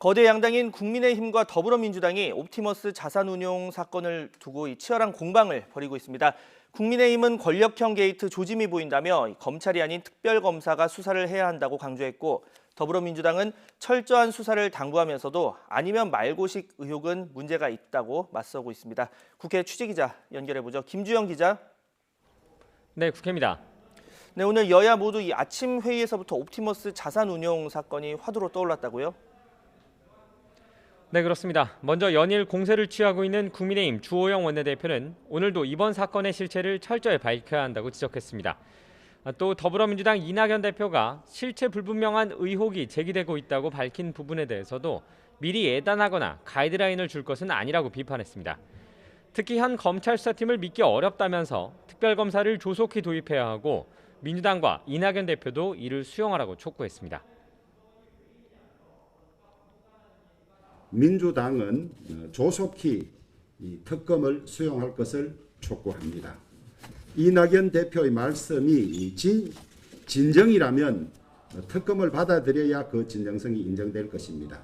거대 양당인 국민의힘과 더불어민주당이 옵티머스 자산운용 사건을 두고 치열한 공방을 벌이고 있습니다. 국민의힘은 권력형 게이트 조짐이 보인다며 검찰이 아닌 특별검사가 수사를 해야 한다고 강조했고, 더불어민주당은 철저한 수사를 당부하면서도 아니면 말고식 의혹은 문제가 있다고 맞서고 있습니다. 국회 취재기자 연결해보죠. 김주영 기자. 네, 국회입니다. 네, 오늘 여야 모두 이 아침 회의에서부터 옵티머스 자산운용 사건이 화두로 떠올랐다고요? 네, 그렇습니다. 먼저 연일 공세를 취하고 있는 국민의힘 주호영 원내대표는 오늘도 이번 사건의 실체를 철저히 밝혀야 한다고 지적했습니다. 또 더불어민주당 이낙연 대표가 실체 불분명한 의혹이 제기되고 있다고 밝힌 부분에 대해서도 미리 예단하거나 가이드라인을 줄 것은 아니라고 비판했습니다. 특히 현 검찰 수사팀을 믿기 어렵다면서 특별검사를 조속히 도입해야 하고 민주당과 이낙연 대표도 이를 수용하라고 촉구했습니다. 민주당은 조속히 이 특검을 수용할 것을 촉구합니다. 이낙연 대표의 말씀이 진정이라면 특검을 받아들여야 그 진정성이 인정될 것입니다.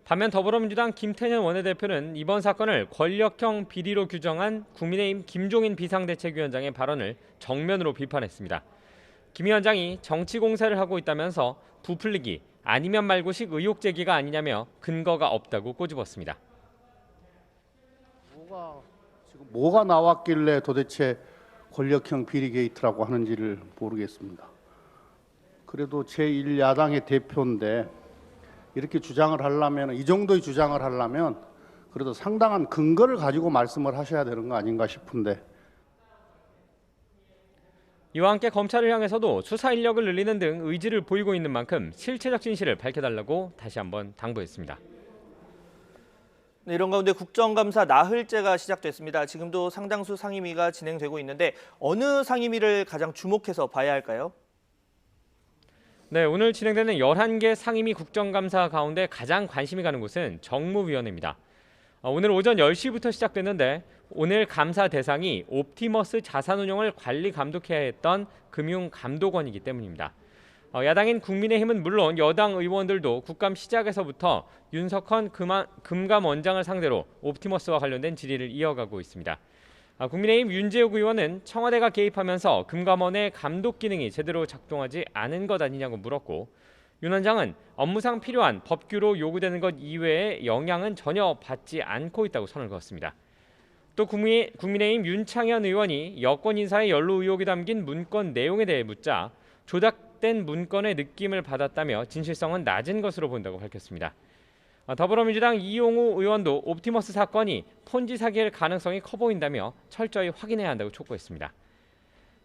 반면 더불어민주당 김태년 원내대표는 이번 사건을 권력형 비리로 규정한 국민의힘 김종인 비상대책위원장의 발언을 정면으로 비판했습니다. 김 위원장이 정치 공세를 하고 있다면서 부풀리기 아니면 말고식 의혹 제기가 아니냐며 근거가 없다고 꼬집었습니다. 뭐가 나왔길래 도대체 권력형 비리 게이트라고 하는지를 모르겠습니다. 그래도 제1야당의 대표인데 이렇게 주장을 하려면, 이 정도의 주장을 하려면 그래도 상당한 근거를 가지고 말씀을 하셔야 되는 거 아닌가 싶은데. 이와 함께 검찰을 향해서도 수사 인력을 늘리는 등 의지를 보이고 있는 만큼 실체적 진실을 밝혀달라고 다시 한번 당부했습니다. 네, 이런 가운데 국정감사 나흘째가 시작됐습니다. 지금도 상당수 상임위가 진행되고 있는데 어느 상임위를 가장 주목해서 봐야 할까요? 네, 오늘 진행되는 11개 상임위 국정감사 가운데 가장 관심이 가는 곳은 정무위원회입니다. 오늘 오전 10시부터 시작됐는데 오늘 감사 대상이 옵티머스 자산운용을 관리 감독해야 했던 금융감독원이기 때문입니다. 야당인 국민의힘은 물론 여당 의원들도 국감 시작에서부터 윤석헌 금감원장을 상대로 옵티머스와 관련된 질의를 이어가고 있습니다. 국민의힘 윤재욱 의원은 청와대가 개입하면서 금감원의 감독 기능이 제대로 작동하지 않은 것 아니냐고 물었고, 윤 원장은 업무상 필요한 법규로 요구되는 것 이외에 영향은 전혀 받지 않고 있다고 선을 그었습니다. 또 국민의힘 윤창현 의원이 여권 인사의 연루 의혹이 담긴 문건 내용에 대해 묻자 조작된 문건의 느낌을 받았다며 진실성은 낮은 것으로 본다고 밝혔습니다. 더불어민주당 이용우 의원도 옵티머스 사건이 폰지 사기일 가능성이 커 보인다며 철저히 확인해야 한다고 촉구했습니다.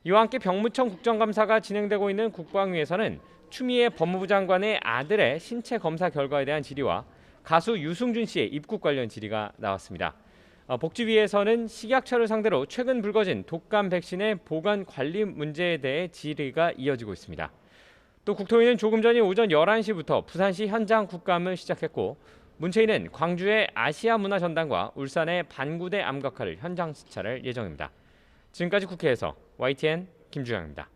이와 함께 병무청 국정감사가 진행되고 있는 국방위에서는 추미애 법무부 장관의 아들의 신체 검사 결과에 대한 질의와 가수 유승준 씨의 입국 관련 질의가 나왔습니다. 복지위에서는 식약처를 상대로 최근 불거진 독감 백신의 보관 관리 문제에 대해 질의가 이어지고 있습니다. 또 국토위는 조금 전인 오전 11시부터 부산시 현장 국감을 시작했고, 문체위는 광주의 아시아 문화전당과 울산의 반구대 암각화를 현장視察할 예정입니다. 지금까지 국회에서 YTN 김주영입니다.